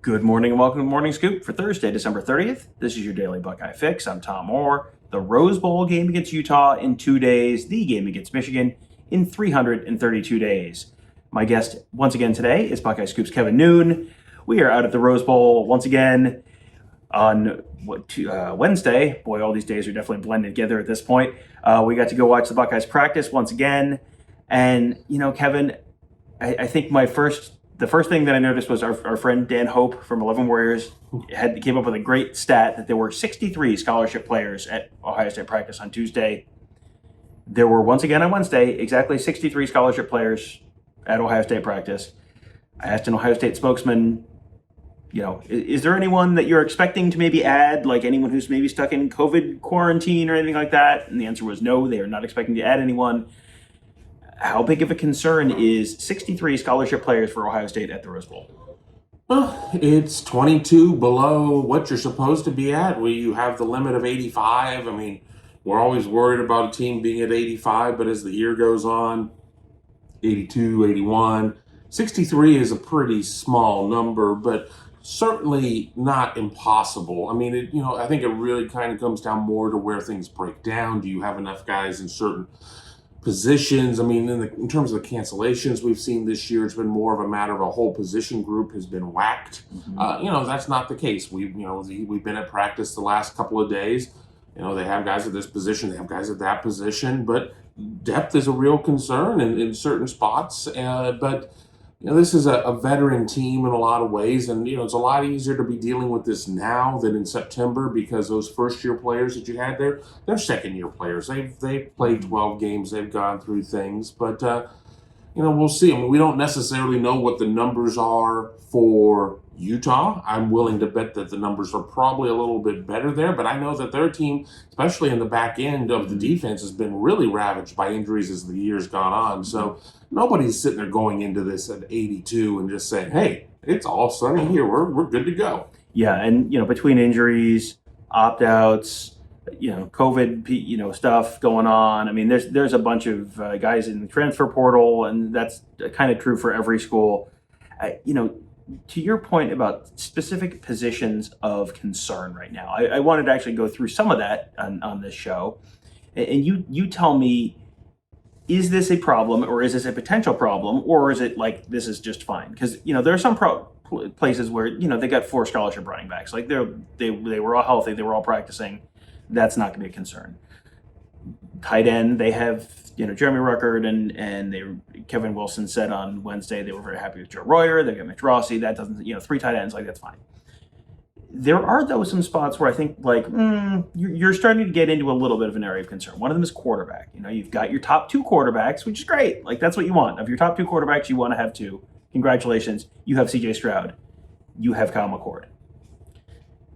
Good morning and welcome to Morning Scoop for Thursday, December 30th. This is your daily Buckeye fix. I'm Tom Orr. The Rose Bowl game against Utah in 2 days, the game against Michigan in 332 days. My guest once again today is Buckeye Scoop's Kevin Noon. We are out at the Rose Bowl once again on Wednesday. Boy, all these days are definitely blended together at this point. We got to go watch the Buckeyes practice once again. And, Kevin, I think the first thing that I noticed was our friend Dan Hope from 11 Warriors came up with a great stat that there were 63 scholarship players at Ohio State practice on Tuesday. There were once again on Wednesday exactly 63 scholarship players at Ohio State practice. I asked an Ohio State spokesman, is there anyone that you're expecting to maybe add, like anyone who's maybe stuck in COVID quarantine or anything like that? And the answer was no, they are not expecting to add anyone. How big of a concern is 63 scholarship players for Ohio State at the Rose Bowl? Well, it's 22 below what you're supposed to be at, where you have the limit of 85. I mean, we're always worried about a team being at 85, but as the year goes on, 82, 81, 63 is a pretty small number, but certainly not impossible. I mean, I think it really kind of comes down more to where things break down. Do you have enough guys in certain positions? I mean, in terms of the cancellations we've seen this year, it's been more of a matter of a whole position group has been whacked. That's not the case. We've been at practice the last couple of days. They have guys at this position, they have guys at that position, but depth is a real concern in certain spots. But this is a veteran team in a lot of ways, and it's a lot easier to be dealing with this now than in September because those first-year players that you had there, they're second-year players. They've played 12 games, they've gone through things, but we'll see. I mean, we don't necessarily know what the numbers are for Utah. I'm willing to bet that the numbers are probably a little bit better there, but I know that their team, especially in the back end of the defense, has been really ravaged by injuries as the year's gone on. So nobody's sitting there going into this at 82 and just saying, hey, it's all sunny here. We're good to go. Yeah, and, between injuries, opt-outs, COVID, stuff going on. I mean, there's a bunch of guys in the transfer portal, and that's kind of true for every school. To your point about specific positions of concern right now, I wanted to actually go through some of that on this show. And you tell me, is this a problem or is this a potential problem, or is it like this is just fine? Because, there are some places where, they got 4 scholarship running backs. Like they were all healthy, they were all practicing. That's not going to be a concern. Tight end, they have, Jeremy Ruckert and Kevin Wilson said on Wednesday they were very happy with Joe Royer. They got Mitch Rossi. That doesn't, 3 tight ends, like that's fine. There are, though, some spots where I think, you're starting to get into a little bit of an area of concern. One of them is quarterback. You've got your top 2 quarterbacks, which is great. Like, that's what you want. Of your top 2 quarterbacks, you want to have 2. Congratulations. You have C.J. Stroud. You have Kyle McCord.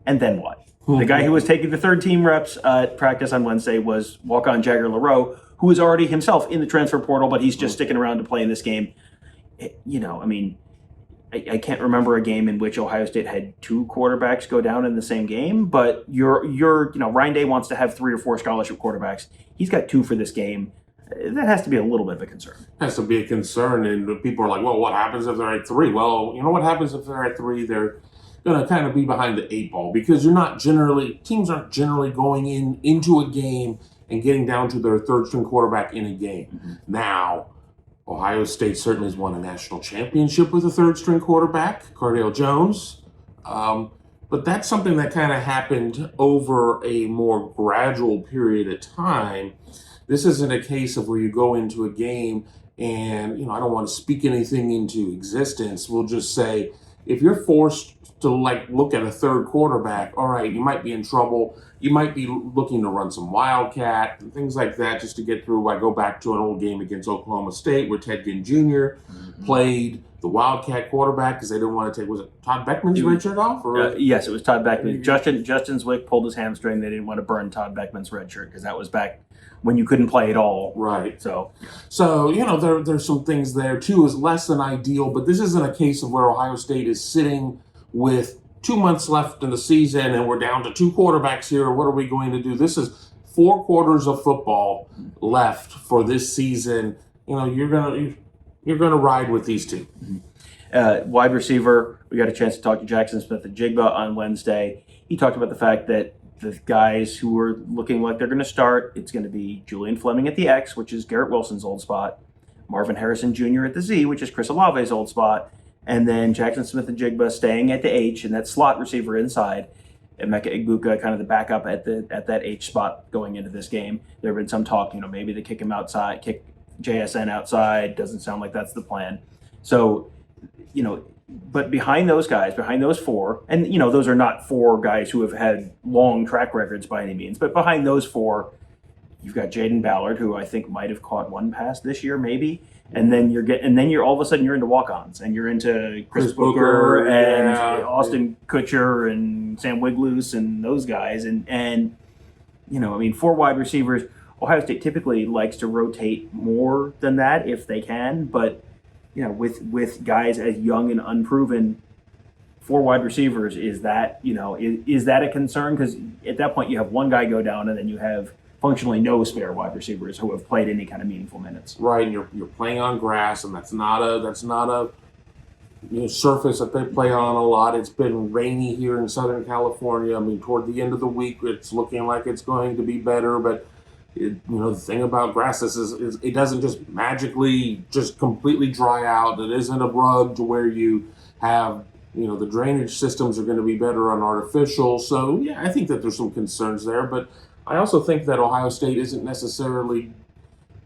And then what? The guy who was taking the third team reps at practice on Wednesday was walk-on Jagger LaRoe, who is already himself in the transfer portal, but he's just sticking around to play in this game. I can't remember a game in which Ohio State had 2 quarterbacks go down in the same game, but Ryan Day wants to have 3 or 4 scholarship quarterbacks. He's got 2 for this game. That has to be a little bit of a concern. Has to be a concern, and people are like, well, what happens if they're at 3? Well, what happens if they're at 3? They're going to kind of be behind the 8 ball because teams aren't generally going into a game and getting down to their third string quarterback in a game. Mm-hmm. Now, Ohio State certainly has won a national championship with a third string quarterback, Cardale Jones. But that's something that kind of happened over a more gradual period of time. This isn't a case of where you go into a game and, I don't want to speak anything into existence. We'll just say, if you're forced to look at a third quarterback, all right, you might be in trouble. You might be looking to run some wildcat and things like that just to get through. I go back to an old game against Oklahoma State where Ted Ginn Jr. Played the wildcat quarterback because they didn't want to take, was it Todd Beckman's red shirt off? Yes, it was Todd Beckman. Justin Zwick pulled his hamstring. They didn't want to burn Todd Beckman's red shirt because that was back when you couldn't play at all. Right. So there's some things there too is less than ideal, but this isn't a case of where Ohio State is sitting with 2 months left in the season and we're down to 2 quarterbacks here. What are we going to do? This is 4 quarters of football left for this season. You're gonna ride with these 2. Mm-hmm. Wide receiver, we got a chance to talk to Jackson Smith-Njigba on Wednesday. He talked about the fact that the guys who are looking like they're going to start, it's going to be Julian Fleming at the X, which is Garrett Wilson's old spot, Marvin Harrison Jr. at the Z, which is Chris Olave's old spot, and then Jackson Smith-Njigba staying at the H and that slot receiver inside, and Emeka Egbuka kind of the backup at that H spot going into this game. There have been some talk, maybe they kick him outside, kick JSN outside. Doesn't sound like that's the plan. So, but behind those guys, behind those four, and those are not four guys who have had long track records by any means, but behind those four, you've got Jaden Ballard, who I think might have caught one pass this year, maybe. And then you're all of a sudden you're into walk-ons and you're into Chris Booker and Austin Kutcher and Sam Wigloose and those guys. And four wide receivers. Ohio State typically likes to rotate more than that if they can, but with guys as young and unproven, four wide receivers, is that a concern? Because at that point you have one guy go down and then you have functionally no spare wide receivers who have played any kind of meaningful minutes. Right, and you're playing on grass, and that's not a surface that they play on a lot. It's been rainy here in Southern California. I mean, toward the end of the week, it's looking like it's going to be better, but the thing about grass is it doesn't just magically just completely dry out. It isn't a rug to where you have the drainage systems are going to be better on artificial. So yeah, I think that there's some concerns there, but I also think that Ohio State isn't necessarily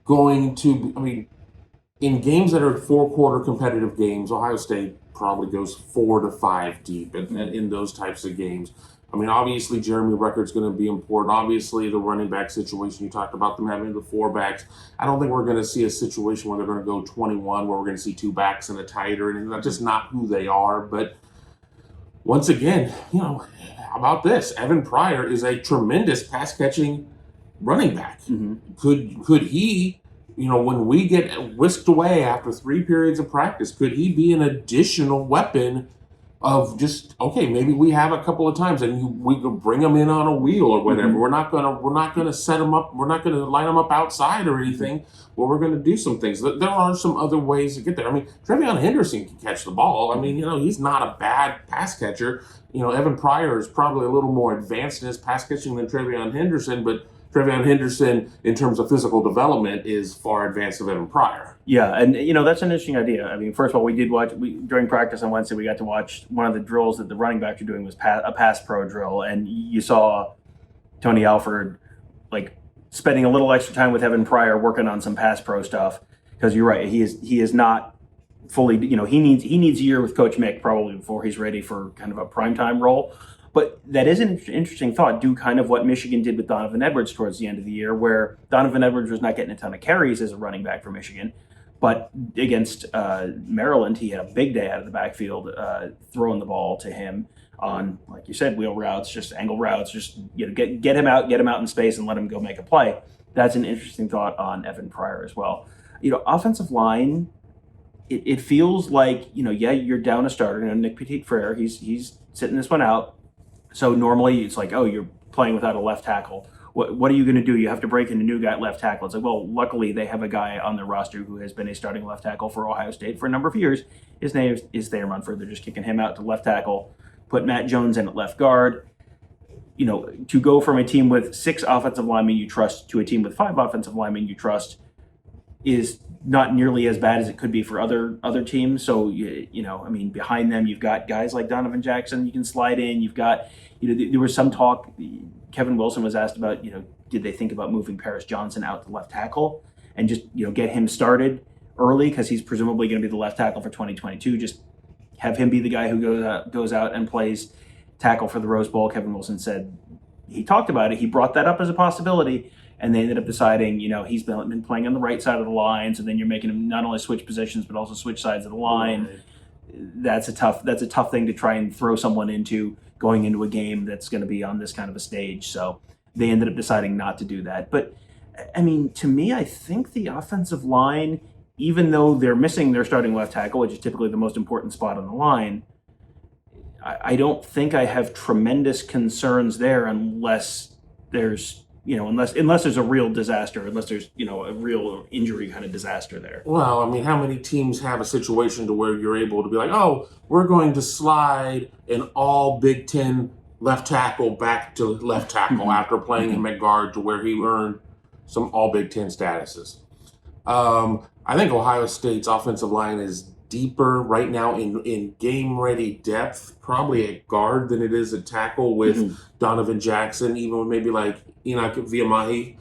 going to, in games that are 4-quarter competitive games, Ohio State probably goes 4 to 5 deep in those types of games. Obviously Jeremy Ruckert's going to be important. Obviously the running back situation, you talked about them having the 4 backs. I don't think we're going to see a situation where they're going to go 21, where we're going to see 2 backs and a tight or anything. That's just not who they are. But once again, about this, Evan Pryor is a tremendous pass-catching running back. Mm-hmm. Could he, when we get whisked away after 3 periods of practice, could he be an additional weapon of just, okay, maybe we have a couple of times and we could bring him in on a wheel or whatever. Mm-hmm. We're not gonna set him up. We're not gonna line him up outside or anything. Well, we're gonna do some things. There are some other ways to get there. Trevion Henderson can catch the ball. He's not a bad pass catcher. Evan Pryor is probably a little more advanced in his pass catching than Trevion Henderson, but Trevion Henderson, in terms of physical development, is far advanced of Evan Pryor. Yeah, and that's an interesting idea. First of all, during practice on Wednesday, we got to watch one of the drills that the running backs are doing was a pass pro drill, and you saw Tony Alford spending a little extra time with Evan Pryor working on some pass pro stuff, because you're right, he is not fully, he needs a year with Coach Mick probably before he's ready for kind of a primetime role. But that is an interesting thought. Do kind of what Michigan did with Donovan Edwards towards the end of the year, where Donovan Edwards was not getting a ton of carries as a running back for Michigan, but against Maryland, he had a big day out of the backfield, throwing the ball to him on, like you said, wheel routes, just angle routes, just get him out in space and let him go make a play. That's an interesting thought on Evan Pryor as well. Offensive line, it feels like you're down a starter. Nick Petit-Frere, he's sitting this one out. So normally it's like, oh, you're playing without a left tackle. What are you going to do? You have to break in a new guy at left tackle. It's like, well, luckily they have a guy on their roster who has been a starting left tackle for Ohio State for a number of years. His name is Thayer Munford. They're just kicking him out to left tackle, put Matt Jones in at left guard. To go from a team with 6 offensive linemen you trust to a team with 5 offensive linemen you trust is not nearly as bad as it could be for other teams. So, behind them, you've got guys like Donovan Jackson you can slide in. You've got, there was some talk, Kevin Wilson was asked about, did they think about moving Paris Johnson out to left tackle and just, get him started early because he's presumably going to be the left tackle for 2022. Just have him be the guy who goes out and plays tackle for the Rose Bowl. Kevin Wilson said he talked about it. He brought that up as a possibility. And they ended up deciding, he's been playing on the right side of the line, so then you're making him not only switch positions but also switch sides of the line. Right. That's a tough thing to try and throw someone into going into a game that's going to be on this kind of a stage. So they ended up deciding not to do that. But to me, I think the offensive line, even though they're missing their starting left tackle, which is typically the most important spot on the line, I don't think I have tremendous concerns there unless there's unless there's a real disaster, unless there's a real injury kind of disaster there. Well, I mean, how many teams have a situation to where you're able to be like, oh, we're going to slide an all Big Ten left tackle back to left tackle after playing him at guard to where he earned some all Big Ten statuses. I think Ohio State's offensive line is deeper right now in game ready depth, probably at guard than it is at tackle with Donovan Jackson, even with maybe like Enoch Viamahi,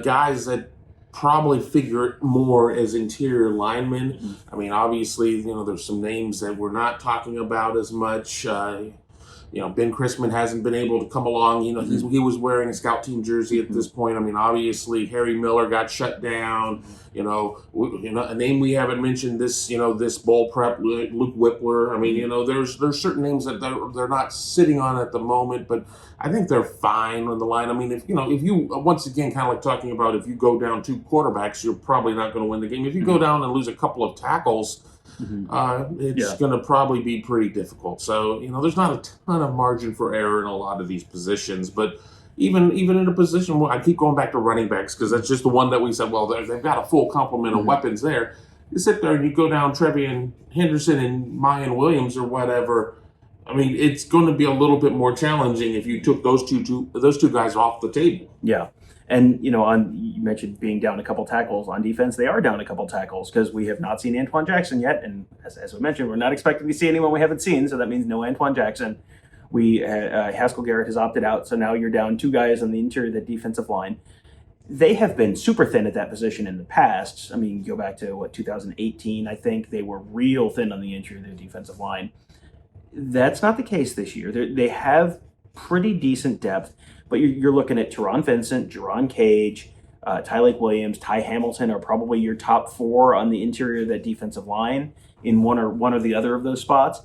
guys that probably figure more as interior linemen. I mean, obviously, there's some names that we're not talking about as much. Ben Chrisman hasn't been able to come along. He was wearing a scout team jersey at this point. I mean, obviously, Harry Miller got shut down. A name we haven't mentioned this bowl prep, Luke Whippler. I mean, there's certain names that they're not sitting on at the moment, but I think they're fine on the line. I mean, if you once again kind of like talking about if you go down 2 quarterbacks, you're probably not going to win the game. If you go down and lose a couple of tackles, it's going to probably be pretty difficult. So, there's not a ton of margin for error in a lot of these positions. But even in a position where I keep going back to running backs because that's just the one that we said, well, they've got a full complement of weapons there. You sit there and you go down Trevian Henderson and Mayan Williams or whatever. I mean, it's going to be a little bit more challenging if you took those two guys off the table. Yeah. And, you mentioned being down a couple tackles on defense. They are down a couple tackles because we have not seen Antoine Jackson yet. And as we mentioned, we're not expecting to see anyone we haven't seen. So that means no Antoine Jackson. Haskell Garrett has opted out. So now you're down 2 guys on the interior of the defensive line. They have been super thin at that position in the past. I mean, go back to 2018, I think they were real thin on the interior of the defensive line. That's not the case this year. They have pretty decent depth. But you're looking at Teron Vincent, Jerron Cage, Ty Lake Williams, Ty Hamilton are probably your top 4 on the interior of that defensive line in one or the other of those spots.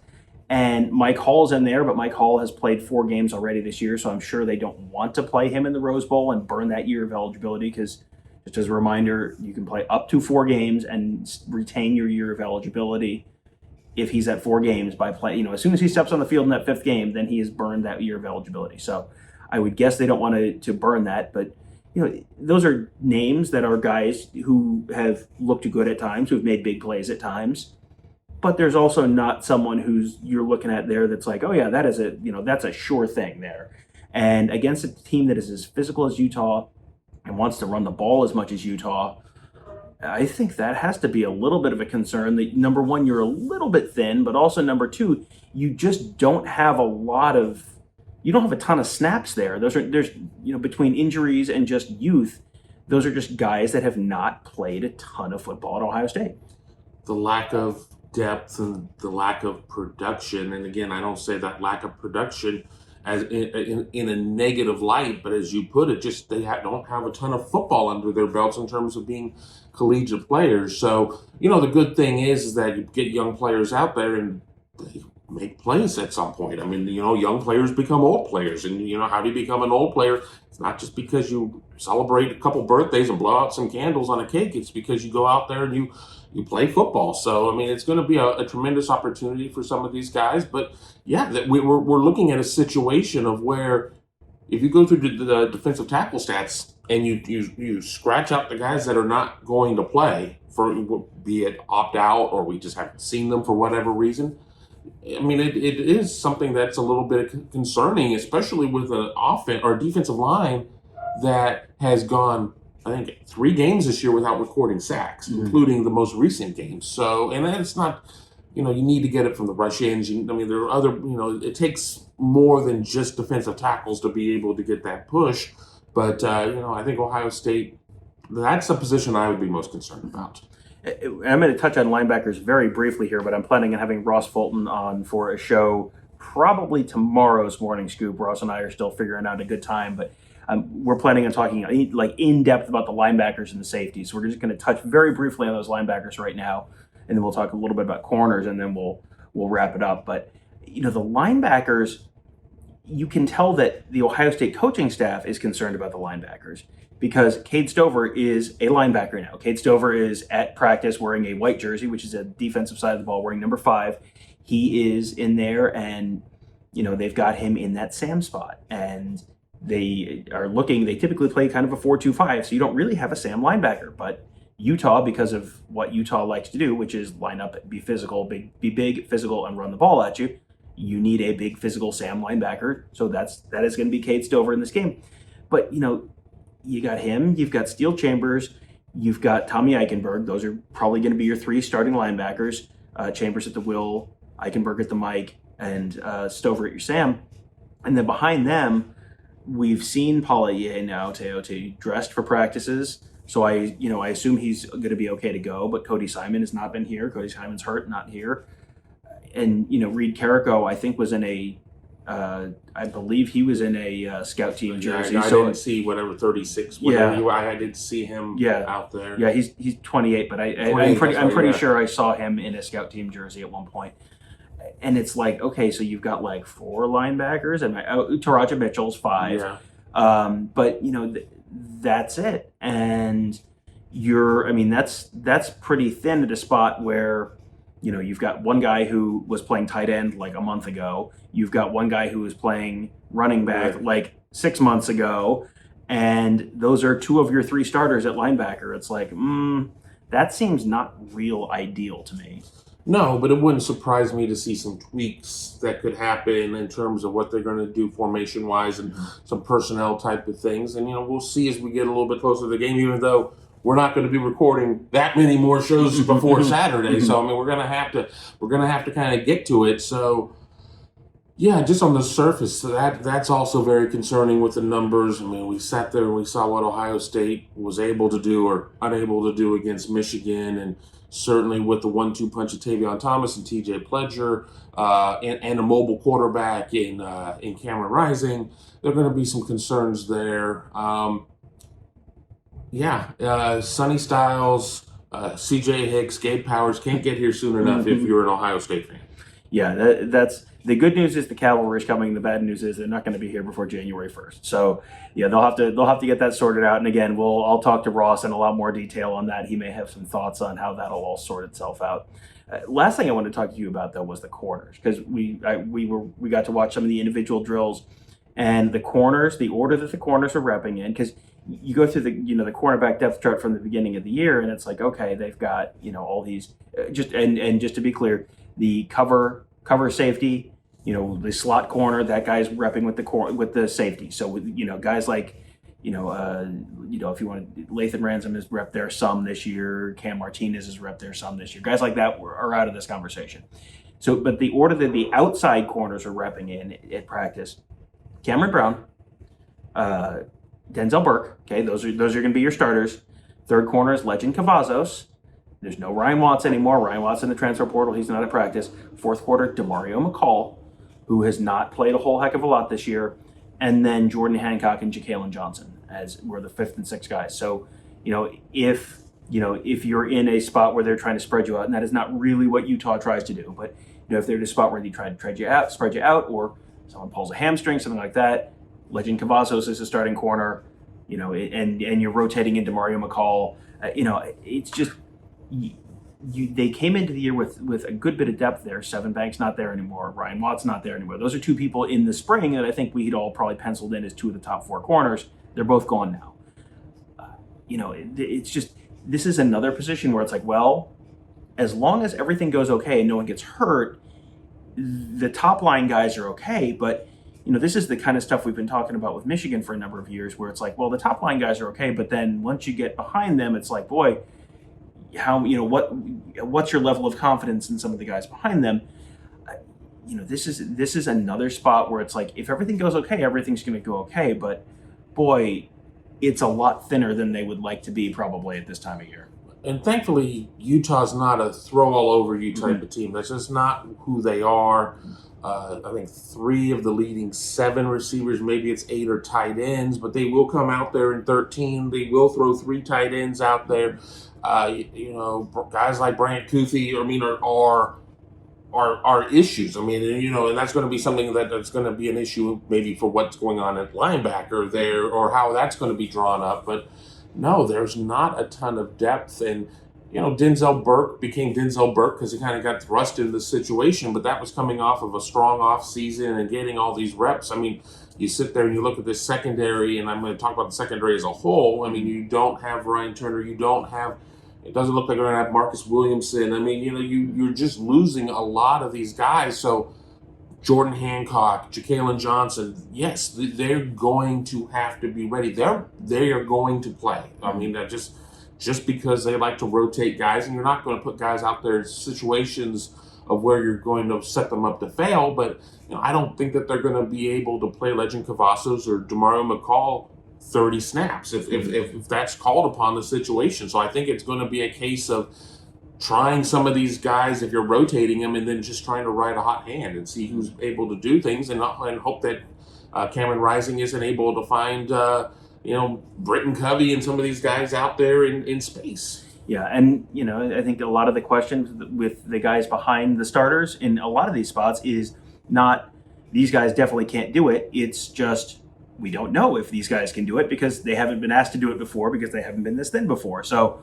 And Mike Hall's in there, but Mike Hall has played 4 games already this year, so I'm sure they don't want to play him in the Rose Bowl and burn that year of eligibility because, just as a reminder, you can play up to 4 games and retain your year of eligibility if he's at 4 games by play. As soon as he steps on the field in that 5th game, then he has burned that year of eligibility. So I would guess they don't want to burn that, but those are names that are guys who have looked good at times, who've made big plays at times. But there's also not someone who's you're looking at there that's like, oh yeah, that is that's a sure thing there. And against a team that is as physical as Utah and wants to run the ball as much as Utah, I think that has to be a little bit of a concern. That number one, you're a little bit thin, but also number 2, you just don't have you don't have a ton of snaps there. There's between injuries and just youth, those are just guys that have not played a ton of football at Ohio State. The lack of depth and the lack of production, and again, I don't say that lack of production as in a negative light, but as you put it, just they don't have a ton of football under their belts in terms of being collegiate players. So, the good thing is that you get young players out there and they make plays at some point. I mean, young players become old players. And, how do you become an old player? It's not just because you celebrate a couple birthdays and blow out some candles on a cake. It's because you go out there and you play football. So, I mean, it's going to be a tremendous opportunity for some of these guys. But, yeah, we're looking at a situation of where if you go through the defensive tackle stats and you scratch out the guys that are not going to play, for be it opt out or we just haven't seen them for whatever reason, I mean, it is something that's a little bit concerning, especially with an offense or defensive line that has gone, I think, 3 games this year without recording sacks, including the most recent games. So, and it's not, you need to get it from the rush ends. I mean, there are other, it takes more than just defensive tackles to be able to get that push. But, I think Ohio State, that's the position I would be most concerned about. I'm going to touch on linebackers very briefly here, but I'm planning on having Ross Fulton on for a show probably tomorrow's Morning Scoop. Ross and I are still figuring out a good time, but we're planning on talking like in depth about the linebackers and the safeties. So we're just going to touch very briefly on those linebackers right now, and then we'll talk a little bit about corners, and then we'll wrap it up. But the linebackers, you can tell that the Ohio State coaching staff is concerned about the linebackers because Cade Stover is a linebacker now. Cade Stover is at practice wearing a white jersey, which is a defensive side of the ball, wearing number 5. He is in there, and they've got him in that Sam spot, and they typically play kind of a 4-2-5, so you don't really have a Sam linebacker. But Utah, because of what Utah likes to do, which is line up, be physical, be big, physical, and run the ball at you, you need a big physical Sam linebacker. So that is going to be Cade Stover in this game. But you got him, you've got Steel Chambers, you've got Tommy Eichenberg. Those are probably going to be your three starting linebackers. Chambers at the will, Eichenberg at the mic, and Stover at your Sam. And then behind them, we've seen Paulier now, Teote, dressed for practices. So I assume he's going to be okay to go. But Cody Simon has not been here. Cody Simon's hurt, not here. And Reed Carrico, I think, was in a I believe he was in a scout team jersey. I didn't see whatever 36. Whatever I did see him out there. Yeah, he's 28, but I'm pretty sure I saw him in a scout team jersey at one point. And it's like, okay, so you've got like 4 linebackers, and Taraja Mitchell's 5. Yeah. But that's it. And that's pretty thin at a spot where you've got one guy who was playing tight end like a month ago. You've got one guy who was playing running back like 6 months ago. And those are 2 of your 3 starters at linebacker. It's like, that seems not real ideal to me. No, but it wouldn't surprise me to see some tweaks that could happen in terms of what they're going to do formation-wise and some personnel type of things. And, we'll see as we get a little bit closer to the game, even though we're not going to be recording that many more shows before Saturday. So, we're going to have to kind of get to it. So, yeah, just on the surface, that's also very concerning with the numbers. We sat there and we saw what Ohio State was able to do or unable to do against Michigan, and certainly with the 1-2 punch of Tavion Thomas and T.J. Pledger and a mobile quarterback in Cameron Rising, there are going to be some concerns there. Sonny Styles, C.J. Hicks, Gabe Powers can't get here soon enough if you're an Ohio State fan. Yeah, that's the good news is the cavalry is coming. The bad news is they're not going to be here before January 1st. So yeah, they'll have to get that sorted out. And again, I'll talk to Ross in a lot more detail on that. He may have some thoughts on how that'll all sort itself out. Last thing I wanted to talk to you about though was the corners, because we got to watch some of the individual drills and the corners, the order that the corners are repping in, because you go through the the cornerback depth chart from the beginning of the year, and it's like, okay, they've got all these just to be clear, the cover safety, the slot corner, that guy's repping with the safety. So guys like if you want, Lathan Ransom has repped there some this year, Cam Martinez has repped there some this year. Guys like that are out of this conversation. So, but the order that the outside corners are repping in at practice: Cameron Brown, Denzel Burke. Okay, those are going to be your starters. Third corner is Legend Cavazos. There's no Ryan Watts anymore. Ryan Watts in the transfer portal. He's not at practice. Fourth quarter, DeMario McCall, who has not played a whole heck of a lot this year. And then Jordan Hancock and Ja'Kalen Johnson as were the 5th and 6th guys. So, if you're in a spot where they're trying to spread you out, and that is not really what Utah tries to do, but if they're in a spot where they try to spread you out, or someone pulls a hamstring, something like that, Legend Cavazos is a starting corner, and you're rotating into Mario McCall. It's just they came into the year with a good bit of depth there. Seven Banks not there anymore. Ryan Watts not there anymore. Those are 2 people in the spring that I think we'd all probably penciled in as 2 of the top 4 corners. They're both gone now. It's just, this is another position where it's like, well, as long as everything goes okay and no one gets hurt, the top line guys are okay. But this is the kind of stuff we've been talking about with Michigan for a number of years, where it's like, well, the top line guys are okay, but then once you get behind them, it's like, boy, how what's your level of confidence in some of the guys behind them? This is another spot where it's like, if everything goes okay, everything's going to go okay, but boy, it's a lot thinner than they would like to be probably at this time of year. And thankfully, Utah's not a throw all over you type of team. That's just not who they are. I think 3 of the leading 7 receivers, maybe it's 8 or tight ends, but they will come out there in 13. They will throw 3 tight ends out there. Guys like Bryant Kuthi, are issues. And that's going to be something that's going to be an issue maybe for what's going on at linebacker there, or how that's going to be drawn up. But no, there's not a ton of depth, and Denzel Burke became Denzel Burke because he kind of got thrust into the situation, but that was coming off of a strong off season and getting all these reps. I mean, you sit there and you look at this secondary, and I'm going to talk about the secondary as a whole. I mean, you don't have Ryan Turner, it doesn't look like you're going to have Marcus Williamson. I mean, you're just losing a lot of these guys. So Jordan Hancock, Ja'Kalen Johnson, yes, they're going to have to be ready. They are going to play. I mean, that just because they like to rotate guys, and you're not going to put guys out there in situations of where you're going to set them up to fail. But I don't think that they're going to be able to play Legend Cavazos or Demario McCall 30 snaps if that's called upon the situation. So I think it's going to be a case of trying some of these guys if you're rotating them, and then just trying to ride a hot hand and see who's able to do things, and hope that Cameron Rising isn't able to find Britton Covey and some of these guys out there in space. Yeah, and I think a lot of the questions with the guys behind the starters in a lot of these spots is not these guys definitely can't do it. It's just we don't know if these guys can do it because they haven't been asked to do it before, because they haven't been this thin before. So,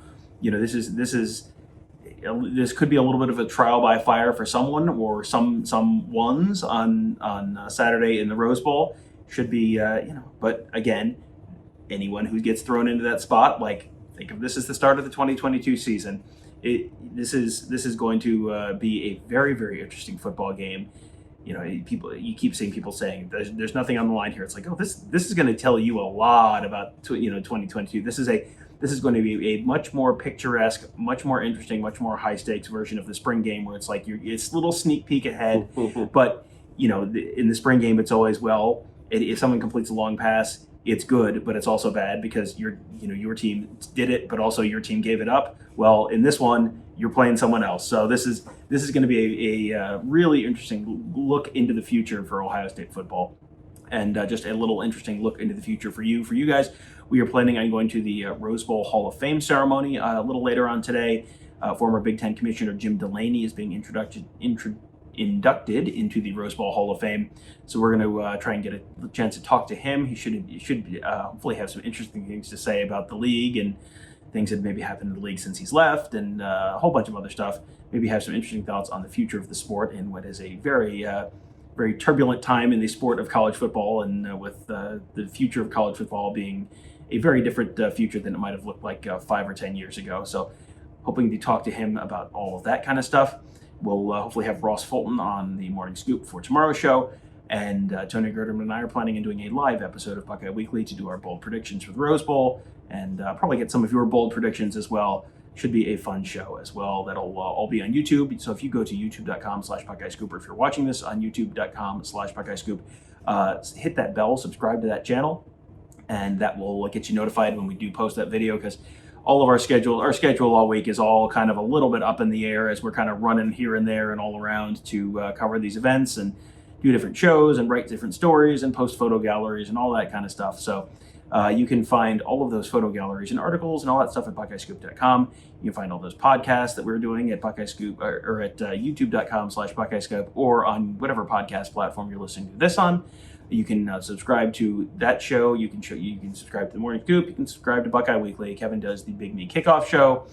this could be a little bit of a trial by fire for someone or some ones on Saturday in the Rose Bowl. Should be but again, anyone who gets thrown into that spot, like, think of this as the start of the 2022 season. This is going to be a very, very interesting football game. You keep seeing people saying there's nothing on the line here. It's like, oh, this is going to tell you a lot about 2022. This is going to be a much more picturesque, much more interesting, much more high stakes version of the spring game, where it's like it's a little sneak peek ahead. But in the spring game, it's always, well, if someone completes a long pass, it's good, but it's also bad because your team did it, but also your team gave it up. Well, in this one, you're playing someone else. So this is going to be a really interesting look into the future for Ohio State football, and just a little interesting look into the future for you guys. We are planning on going to the Rose Bowl Hall of Fame ceremony a little later on today. Former Big Ten Commissioner Jim Delaney is being inducted into the Rose Bowl Hall of Fame. So we're going to try and get a chance to talk to him. He should hopefully have some interesting things to say about the league and things that maybe happened in the league since he's left, and a whole bunch of other stuff. Maybe have some interesting thoughts on the future of the sport in what is a very, very turbulent time in the sport of college football, and with the future of college football being a very different future than it might have looked like 5 or 10 years ago. So hoping to talk to him about all of that kind of stuff. We'll hopefully have Ross Fulton on the Morning Scoop for tomorrow's show. And Tony Gerderman and I are planning on doing a live episode of Buckeye Weekly to do our bold predictions for the Rose Bowl, and probably get some of your bold predictions as well. Should be a fun show as well. That'll all be on YouTube. So if you go to youtube.com/BuckeyeScoop, or if you're watching this on youtube.com/BuckeyeScoop, hit that bell, subscribe to that channel, and that will get you notified when we do post that video, because all of our schedule all week is all kind of a little bit up in the air as we're kind of running here and there and all around to cover these events and do different shows and write different stories and post photo galleries and all that kind of stuff. So you can find all of those photo galleries and articles and all that stuff at BuckeyeScoop.com. You can find all those podcasts that we're doing at Buckeye Scoop, or at youtube.com/BuckeyeScoop, or on whatever podcast platform you're listening to this on. You can subscribe to that show. You can subscribe to the Morning Scoop. You can subscribe to Buckeye Weekly. Kevin does the Big Me Kickoff Show.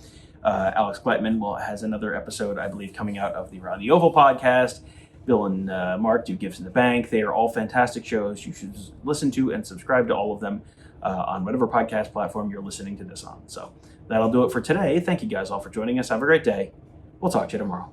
Alex Gleitman has another episode, I believe, coming out of the Around the Oval podcast. Bill and Mark do Gifts in the Bank. They are all fantastic shows. You should listen to and subscribe to all of them on whatever podcast platform you're listening to this on. So that'll do it for today. Thank you guys all for joining us. Have a great day. We'll talk to you tomorrow.